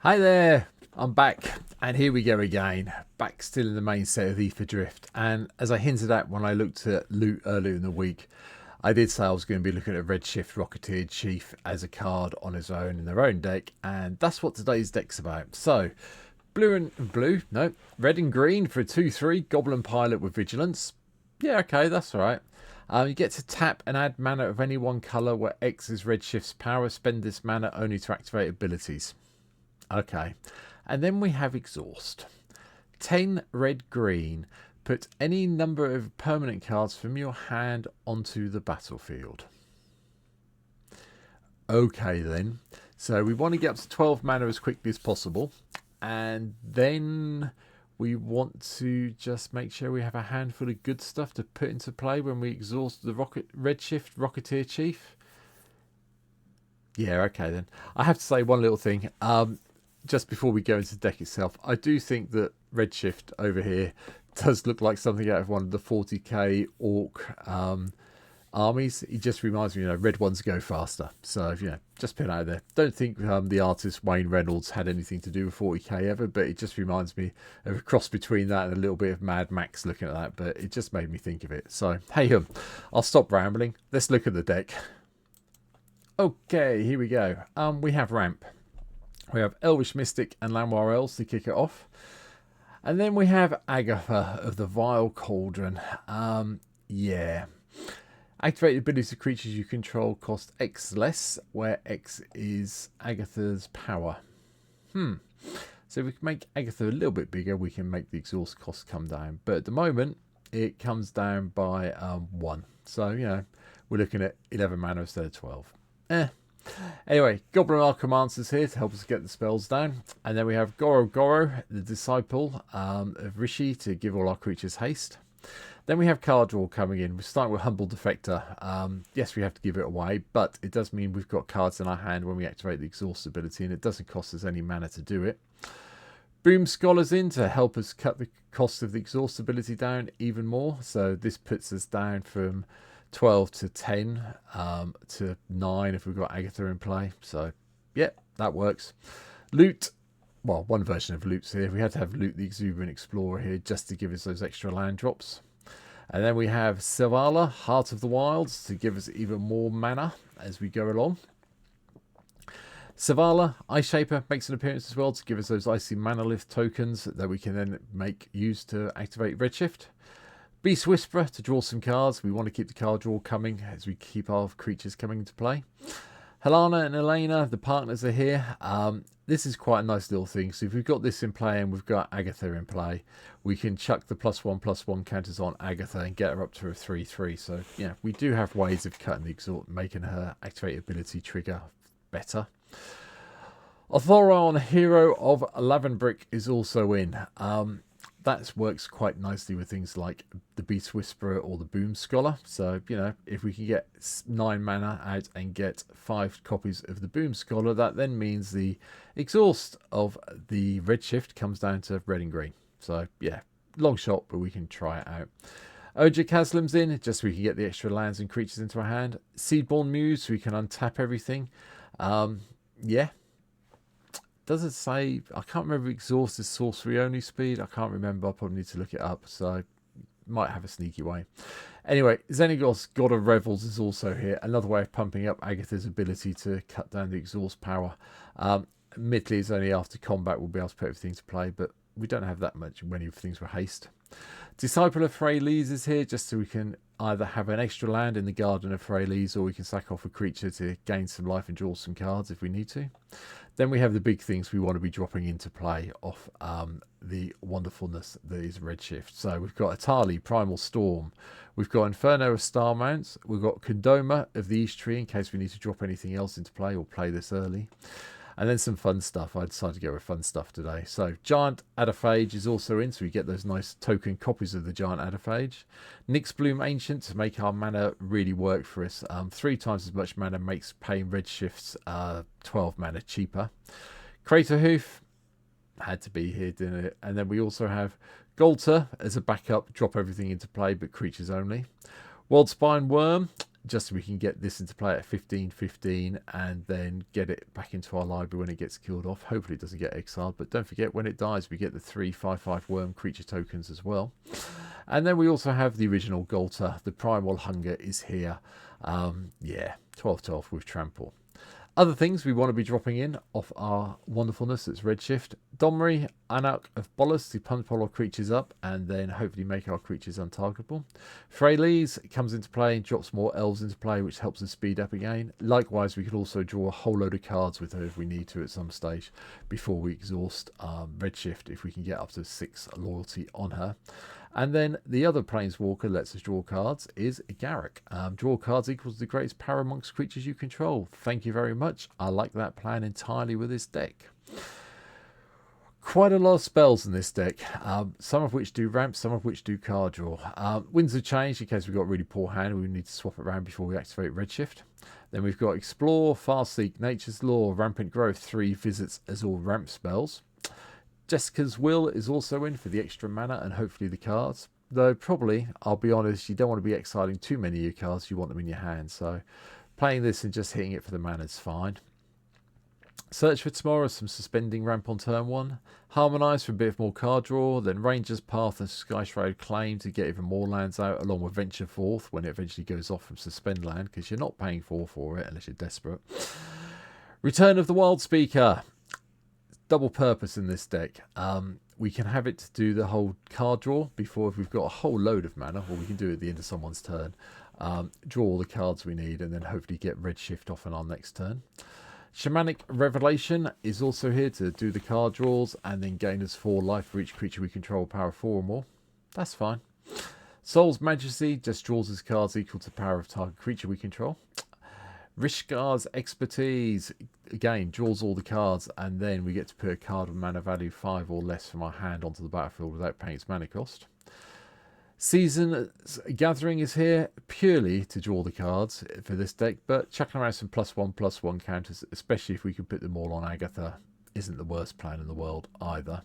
Hi there, I'm back, and here we go again. Back still in the main set of Ether Drift, and as I hinted at when I looked at loot earlier in the week, I did say I was going to be looking at Redshift Rocketeer Chief as a card on his own in their own deck, and that's what today's deck's about. So, red and green for a 2/3 Goblin Pilot with Vigilance. Yeah, okay, that's right. You get to tap and add mana of any one colour where X is Redshift's power. Spend this mana only to activate abilities. Okay, and then we have exhaust. 10 red green. Put any number of permanent cards from your hand onto the battlefield. Okay then, so we want to get up to 12 mana as quickly as possible, and then we want to just make sure we have a handful of good stuff to put into play when we exhaust the Redshift Rocketeer Chief. Yeah, okay then. I have to say one little thing. Just before we go into the deck itself, I do think that Redshift over here does look like something out of one of the 40k orc armies. It just reminds me, red ones go faster. So, just put it out there. Don't think the artist Wayne Reynolds had anything to do with 40k ever, but it just reminds me of a cross between that and a little bit of Mad Max looking at that, but it just made me think of it. So, hey, I'll stop rambling. Let's look at the deck. Okay, here we go. We have Ramp. We have Elvish Mystic and Lanoir Elves to kick it off. And then we have Agatha of the Vile Cauldron. Yeah. Activate abilities of creatures you control cost X less, where X is Agatha's power. So if we can make Agatha a little bit bigger, we can make the exhaust cost come down. But at the moment, it comes down by 1. So, we're looking at 11 mana instead of 12. Anyway, Goblin Archmancer's here to help us get the spells down. And then we have Goro, the disciple of Rishi, to give all our creatures haste. Then we have card draw coming in. We're starting with Humble Defector. Yes, we have to give it away, but it does mean we've got cards in our hand when we activate the exhaust ability, and it doesn't cost us any mana to do it. Boom Scholar's in to help us cut the cost of the exhaust ability down even more. So this puts us down from 12 to 10 to 9 if we've got Agatha in play. So, yeah, that works. Loot. Well, one version of Loot's here. We had to have Loot the Exuberant Explorer here just to give us those extra land drops. And then we have Selvala, Heart of the Wilds, to give us even more mana as we go along. Selvala, Ice Shaper, makes an appearance as well to give us those Icy Mana Lift tokens that we can then use to activate Redshift. Beast Whisperer to draw some cards. We want to keep the card draw coming as we keep our creatures coming into play. Helena and Elena, the partners, are here. This is quite a nice little thing. So if we've got this in play and we've got Agatha in play, we can chuck the +1/+1 counters on Agatha and get her up to a 3/3. So yeah, we do have ways of cutting the exhaust, making her activate ability trigger better. Othoron, Hero of Lavenbrick, is also in. That works quite nicely with things like the Beast Whisperer or the Boom Scholar. So, if we can get 9 mana out and get 5 copies of the Boom Scholar, that then means the exhaust of the Redshift comes down to red and green. So, yeah, long shot, but we can try it out. Oja Kaslim's in, just so we can get the extra lands and creatures into our hand. Seedborn Muse, so we can untap everything. Yeah. Does it say? I can't remember. Exhaust is sorcery only speed. I can't remember. I probably need to look it up. So might have a sneaky way. Anyway, Xenagos, God of Revels, is also here. Another way of pumping up Agatha's ability to cut down the exhaust power. Admittedly, it's only after combat we'll be able to put everything to play, but we don't have that many things with haste. Disciple of Freylees is here just so we can either have an extra land in the Garden of Freylees, or we can sack off a creature to gain some life and draw some cards if we need to. Then we have the big things we want to be dropping into play off the wonderfulness that is Redshift. So we've got Atali, Primal Storm. We've got Inferno of Star Mounts. We've got Kondoma of the East Tree in case we need to drop anything else into play or play this early. And then some fun stuff. I decided to go with fun stuff today. So Giant Adaphage is also in, so we get those nice token copies of the Giant Adaphage. Nyx Bloom Ancient to make our mana really work for us. 3 times as much mana makes paying Redshift's 12 mana cheaper. Craterhoof had to be here, didn't it? And then we also have Golter as a backup, drop everything into play but creatures only. Worldspine Worm just so we can get this into play at 15-15 and then get it back into our library when it gets killed off. Hopefully it doesn't get exiled, but don't forget when it dies we get the 3/5/5 worm creature tokens as well. And then we also have the original Golter. The Primal Hunger is here. Yeah, 12/12 with Trample. Other things we want to be dropping in off our wonderfulness, that's Redshift. Domri, Anak of Bolas to punch all our creatures up and then hopefully make our creatures untargetable. Freylees comes into play and drops more elves into play, which helps us speed up again. Likewise, we could also draw a whole load of cards with her if we need to at some stage before we exhaust Redshift, if we can get up to 6 loyalty on her. And then the other Planeswalker lets us draw cards is Garruk. Draw cards equals the greatest power amongst creatures you control. Thank you very much. I like that plan entirely with this deck. Quite a lot of spells in this deck, some of which do ramp, some of which do card draw. Winds of Change, in case we've got a really poor hand, we need to swap it around before we activate Redshift. Then we've got Explore, Farseek, Nature's Law, Rampant Growth, 3 visits as all ramp spells. Jessica's Will is also in for the extra mana and hopefully the cards. Though probably, I'll be honest, you don't want to be exiling too many of your cards, you want them in your hand. So playing this and just hitting it for the mana is fine. Search for Tomorrow, some suspending ramp on turn 1. Harmonise for a bit of more card draw. Then Ranger's Path and Sky Shroud Claim to get even more lands out, along with Venture Forth when it eventually goes off from Suspend Land, because you're not paying 4 for it unless you're desperate. Return of the Wild Speaker. Double purpose in this deck. We can have it to do the whole card draw before if we've got a whole load of mana, or we can do it at the end of someone's turn. Draw all the cards we need and then hopefully get Redshift off on our next turn. Shamanic Revelation is also here to do the card draws and then gain us 4 life for each creature we control, power 4 or more. That's fine. Soul's Majesty just draws us cards equal to power of target creature we control. Rishkar's Expertise, again, draws all the cards and then we get to put a card with mana value 5 or less from our hand onto the battlefield without paying its mana cost. Season's Gathering is here purely to draw the cards for this deck, but chucking around some +1/+1 counters, especially if we can put them all on Agatha, isn't the worst plan in the world either.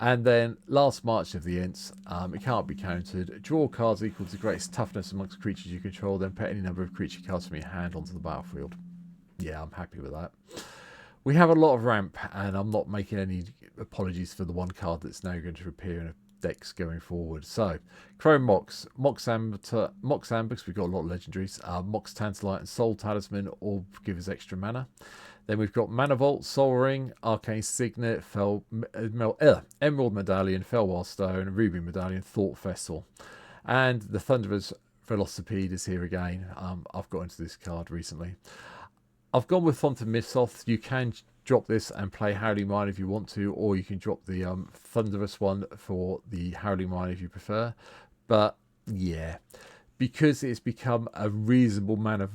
And then last March of the Ents, it can't be countered. Draw cards equal to the greatest toughness amongst creatures you control, then put any number of creature cards from your hand onto the battlefield. Yeah, I'm happy with that. We have a lot of ramp, and I'm not making any apologies for the one card that's now going to appear in a decks going forward. So Chrome Mox, Mox Ambush, we've got a lot of legendaries. Mox Tantalite and Soul Talisman all give us extra mana. Then we've got Mana Vault, Soul Ring, Arcane Signet, Emerald Medallion, Fellwar Stone, Ruby Medallion, Thought Vessel. And the Thunderous Velocipede is here again. I've got into this card recently. I've gone with Font of Mythos. You can drop this and play Howling Mine if you want to, or you can drop the Thunderous one for the Howling Mine if you prefer. But yeah, because it's become a reasonable mana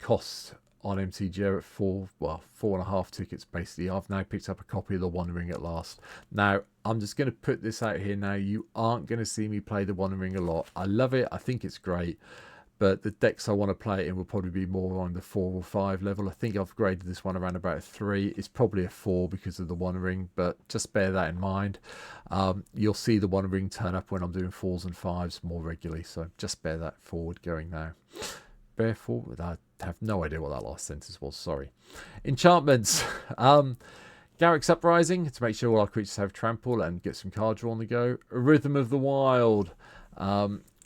cost on MTG at 4.5 tickets basically, I've now picked up a copy of the One Ring at last. Now I'm just going to put this out here now. You aren't going to see me play the One Ring a lot. I love it, I think it's great, but the decks I want to play it in will probably be more on the 4 or 5 level. I think I've graded this one around about a 3. It's probably a 4 because of the One Ring, but just bear that in mind. You'll see the One Ring turn up when I'm doing 4s and 5s more regularly, so just bear that forward going now. Bear forward, I have no idea what that last sentence was, sorry. Enchantments. Garruk's Uprising, to make sure all our creatures have trample and get some card draw on the go. Rhythm of the Wild.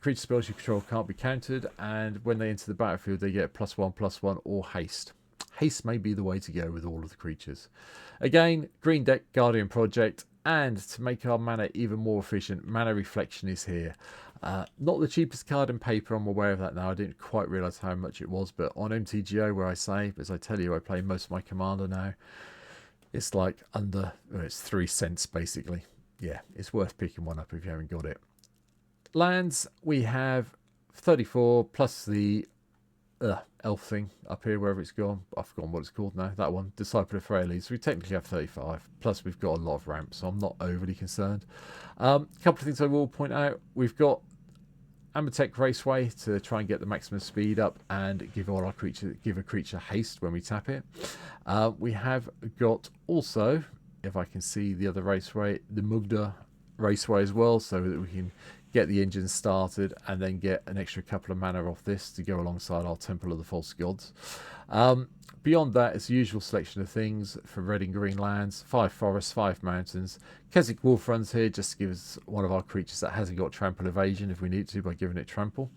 Creature spells you control can't be countered, and when they enter the battlefield they get +1/+1 or haste. Haste may be the way to go with all of the creatures. Again, green deck, Guardian Project, and to make our mana even more efficient, Mana Reflection is here. Not the cheapest card in paper, I'm aware of that now. I didn't quite realise how much it was, but on MTGO, where I say, as I tell you, I play most of my Commander now, it's like it's 3 cents basically. Yeah, it's worth picking one up if you haven't got it. Lands, we have 34 plus the elf thing up here, wherever it's gone. I've forgotten what it's called now. That one, Disciple of Freylees. So we technically have 35. Plus we've got a lot of ramps, so I'm not overly concerned. A couple of things I will point out. We've got Amatec Raceway to try and get the maximum speed up and give a creature haste when we tap it. We have got also, if I can see the other raceway, the Mugda Raceway as well, so that we can get the engine started, and then get an extra couple of mana off this to go alongside our Temple of the False Gods. Beyond that, it's the usual selection of things for red and green lands, 5 forests, 5 mountains. Keswick Wolf runs here just to give us one of our creatures that hasn't got trample evasion if we need to by giving it trample.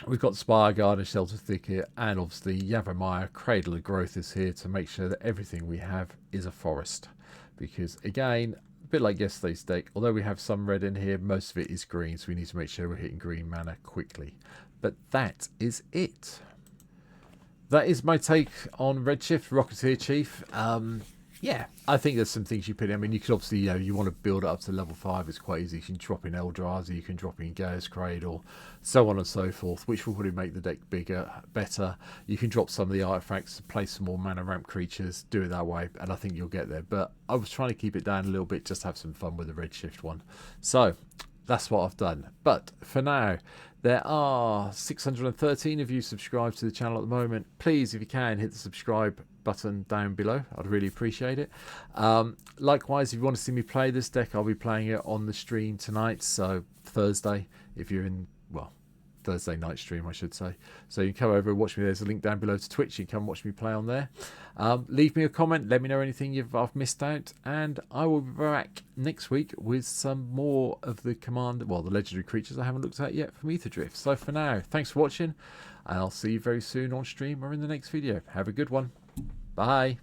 We've got Spire, Garden, Shelter, Thicket, and obviously Yavimaya, Cradle of Growth is here to make sure that everything we have is a forest. Because again, a bit like yesterday's deck, although we have some red in here, most of it is green, so we need to make sure we're hitting green mana quickly. But that is it. That is my take on Redshift, Rocketeer Chief. Yeah, I think there's some things you put in. I mean, you could obviously, you want to build it up to level 5. It's quite easy. You can drop in Eldrazi, you can drop in Gaia's Cradle, so on and so forth, which will probably make the deck bigger, better. You can drop some of the artifacts, play some more mana ramp creatures, do it that way, and I think you'll get there. But I was trying to keep it down a little bit, just have some fun with the Redshift one. So that's what I've done. But for now, there are 613 of you subscribed to the channel at the moment. Please, if you can, hit the subscribe button down below. I'd really appreciate it. Likewise, if you want to see me play this deck, I'll be playing it on the stream tonight. So Thursday, if you're in, well, Thursday night stream, I should say. So you can come over and watch me. There's a link down below to Twitch. You can come watch me play on there. Leave me a comment. Let me know anything I've missed out. And I will be back next week with some more of the the legendary creatures I haven't looked at yet from Ether Drift. So for now, thanks for watching. And I'll see you very soon on stream or in the next video. Have a good one. Bye.